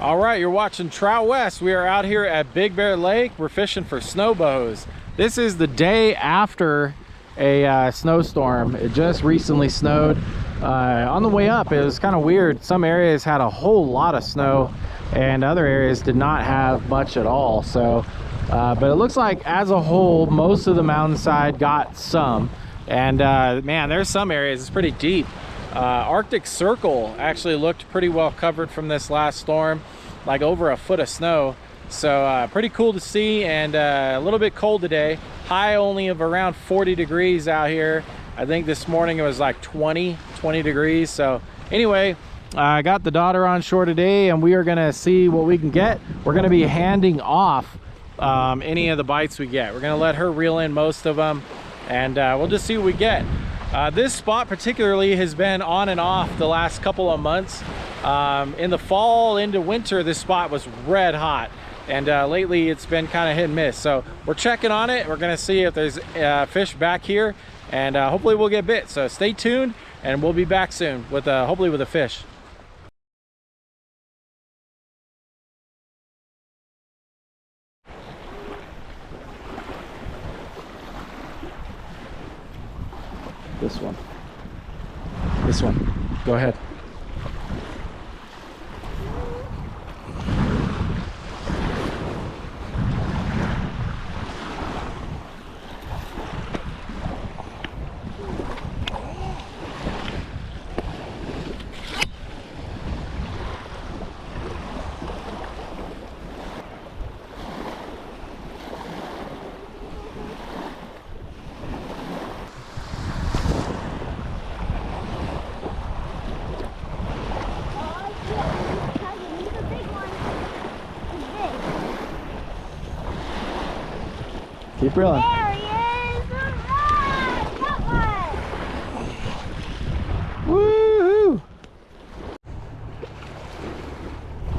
All right, you're watching Trout West. We are out here at Big Bear Lake. We're fishing for snow bows. This is the day after a snowstorm. It just recently snowed. On the way up, it was kind of weird. Some areas had a whole lot of snow and other areas did not have much at all. So, but it looks like as a whole, most of the mountainside got some. And man, there's some areas, it's pretty deep. Arctic Circle actually looked pretty well covered from this last storm, like over a foot of snow. So pretty cool to see, and a little bit cold today. High only of around 40 degrees out here. I think this morning it was like 20 degrees. So anyway, I got the daughter on shore today and we are gonna see what we can get. We're gonna be handing off any of the bites we get. We're gonna let her reel in most of them, and we'll just see what we get. This spot particularly has been on and off the last couple of months. In the fall into winter, this spot was red hot, and lately it's been kind of hit and miss. So we're checking on it. We're gonna see if there's fish back here, and hopefully we'll get bit. So stay tuned and we'll be back soon with hopefully with a fish. This one, go ahead. Keep reeling. There he is! Hooray! Got one! Woohoo!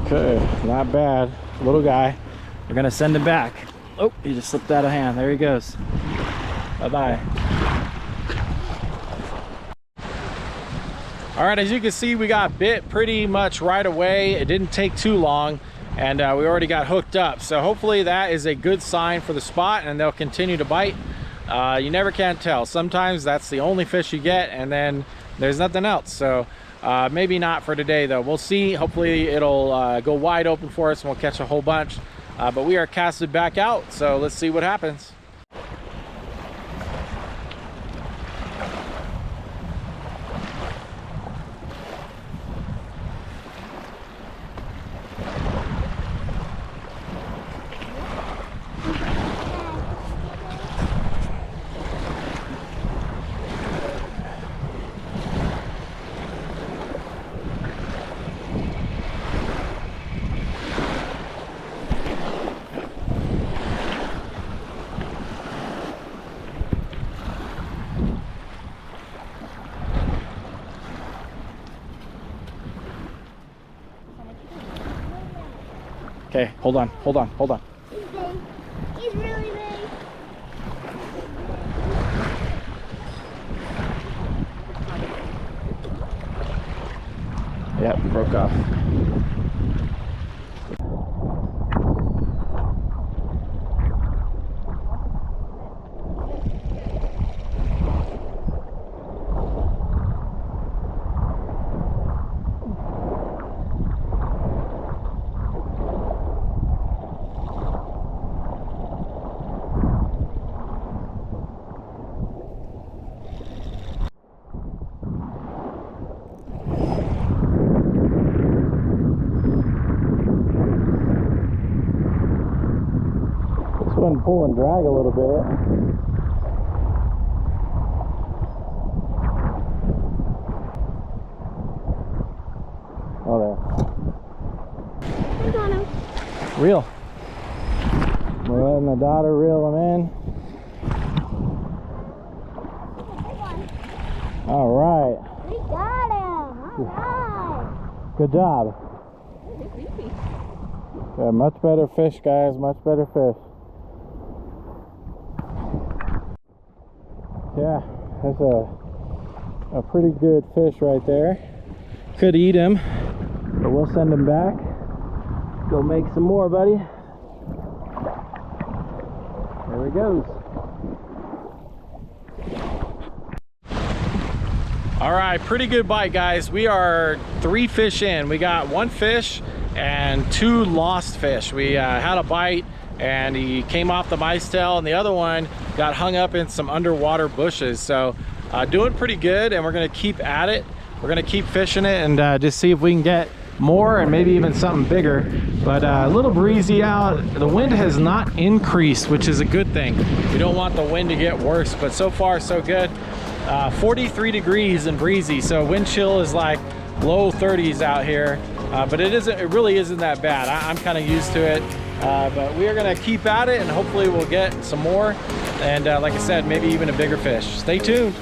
Okay, not bad. Little guy. We're gonna send him back. Oh, he just slipped out of hand. There he goes. Bye-bye. All right, as you can see, we got bit pretty much right away. It didn't take too long, and we already got hooked up. So hopefully that is a good sign for the spot and they'll continue to bite. You never can tell. Sometimes that's the only fish you get and then there's nothing else. So maybe not for today though. We'll see. Hopefully it'll go wide open for us and we'll catch a whole bunch. But we are casted back out, so let's see what happens. Okay, hold on. He's big. He's really big. Yep, broke off. Pull and drag a little bit. Oh, there. I got him. Reel. We're letting the daughter reel them in. All right. We got him. All right. Good job. Yeah, much better fish, guys. Much better fish. Yeah, that's a pretty good fish right there. Could eat him, but we'll send him back. Go make some more, buddy. There he goes. All right, pretty good bite, guys. We are 3 fish in. We got 1 fish and 2 lost fish. We had a bite and he came off the mice tail, and the other one got hung up in some underwater bushes. So doing pretty good, and we're gonna keep at it. We're gonna keep fishing it and just see if we can get more and maybe even something bigger. But a little breezy out. The wind has not increased, which is a good thing. We don't want the wind to get worse, but so far so good. 43 degrees and breezy, so wind chill is like low 30s out here, but it really isn't that bad. I'm kind of used to it, but we are gonna keep at it and hopefully we'll get some more, and like I said, maybe even a bigger fish. Stay tuned.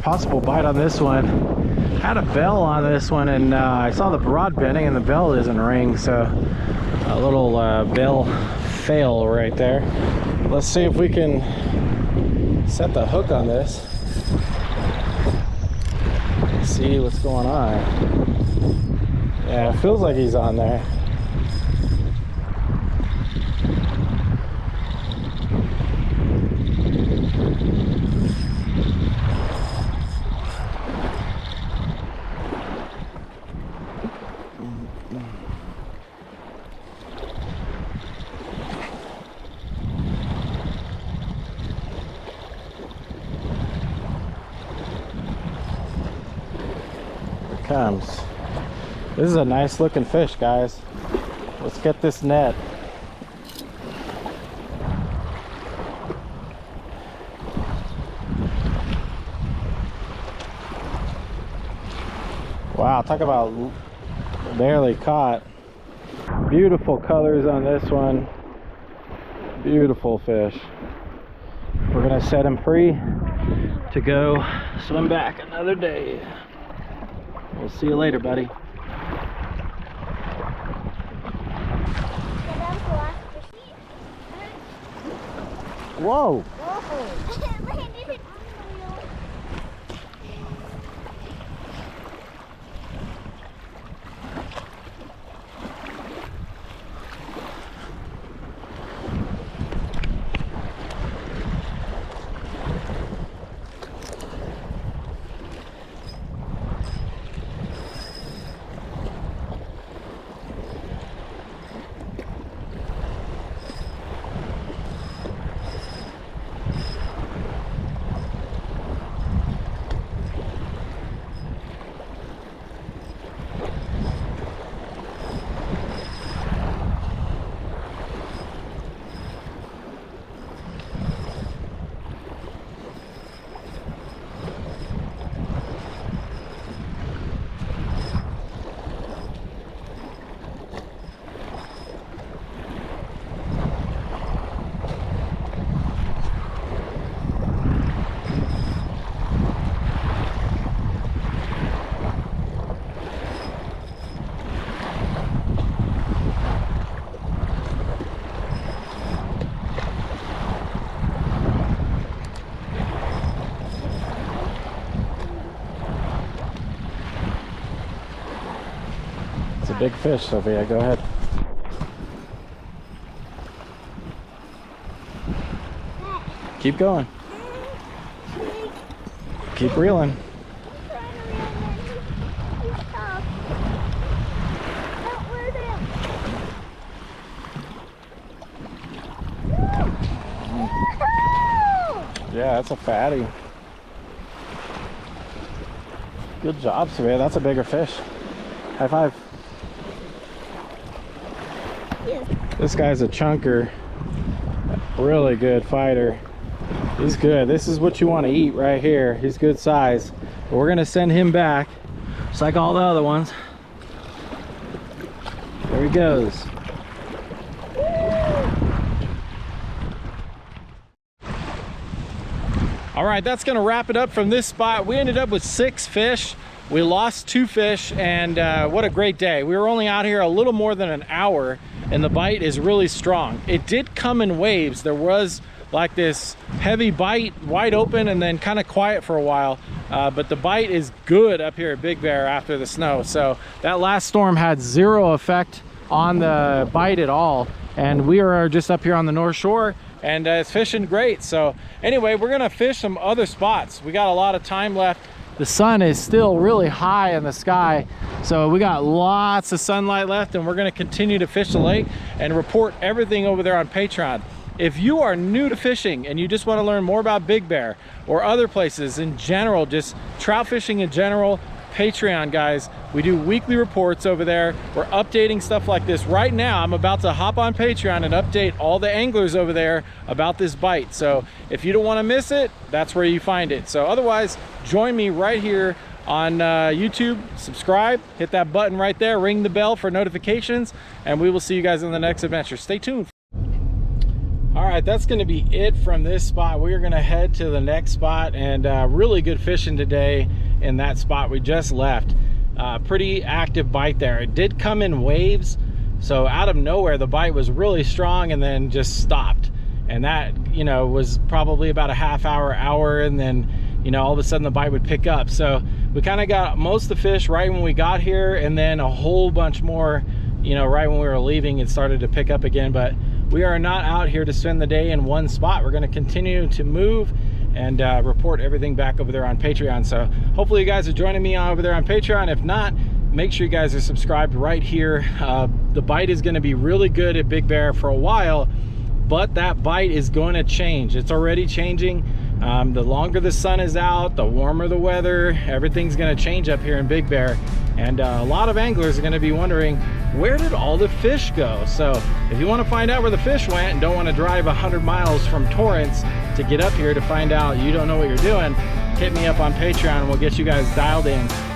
Possible bite on this one. Had a bell on this one, and I saw the rod bending and the bell doesn't ring, so a little bell fail right there. Let's see if we can set the hook on this. See what's going on. Yeah, it feels like he's on there. Comes. This is a nice looking fish, guys. Let's get this net. Wow, talk about barely caught. Beautiful colors on this one. Beautiful fish. We're gonna set him free to go swim back another day. We'll see you later, buddy. Whoa! Big fish, Sophia, go ahead. Keep going. Keep reeling. Yeah, that's a fatty. Good job, Sophia. That's a bigger fish. High five. This guy's a chunker, really good fighter. He's good. This is what you want to eat right here. He's good size. But we're gonna send him back, just like all the other ones. There he goes. All right, that's gonna wrap it up from this spot. We ended up with 6 fish. We lost 2 fish, and what a great day. We were only out here a little more than an hour, and the bite is really strong. It did come in waves. There was like this heavy bite, wide open, and then kind of quiet for a while. But the bite is good up here at Big Bear after the snow. So that last storm had 0 effect on the bite at all. And we are just up here on the North Shore, and it's fishing great. So anyway, we're gonna fish some other spots. We got a lot of time left. The sun is still really high in the sky, so we got lots of sunlight left, and we're going to continue to fish the lake and report everything over there on Patreon. If you are new to fishing and you just want to learn more about Big Bear or other places in general, just trout fishing in general, Patreon, guys, we do weekly reports over there. We're updating stuff like this right now. I'm about to hop on Patreon and update all the anglers over there about this bite. So if you don't want to miss it, that's where you find it. So otherwise, join me right here on YouTube. Subscribe, hit that button right there, ring the bell for notifications, and we will see you guys in the next adventure. Stay tuned. All right, that's going to be it from this spot. We are going to head to the next spot, and really good fishing today in that spot we just left. Pretty active bite there. It did come in waves, so out of nowhere the bite was really strong and then just stopped. And that, you know, was probably about a half hour, and then, you know, all of a sudden the bite would pick up. So we kind of got most of the fish right when we got here, and then a whole bunch more, you know, right when we were leaving, it started to pick up again. But we are not out here to spend the day in one spot. We're going to continue to move and report everything back over there on Patreon. So hopefully you guys are joining me over there on Patreon. If not, make sure you guys are subscribed right here. The bite is going to be really good at Big Bear for a while, but that bite is going to change. It's already changing. The longer the sun is out, the warmer the weather, everything's going to change up here in Big Bear. And a lot of anglers are going to be wondering, where did all the fish go? So if you want to find out where the fish went and don't want to drive 100 miles from Torrance to get up here to find out you don't know what you're doing, hit me up on Patreon and we'll get you guys dialed in.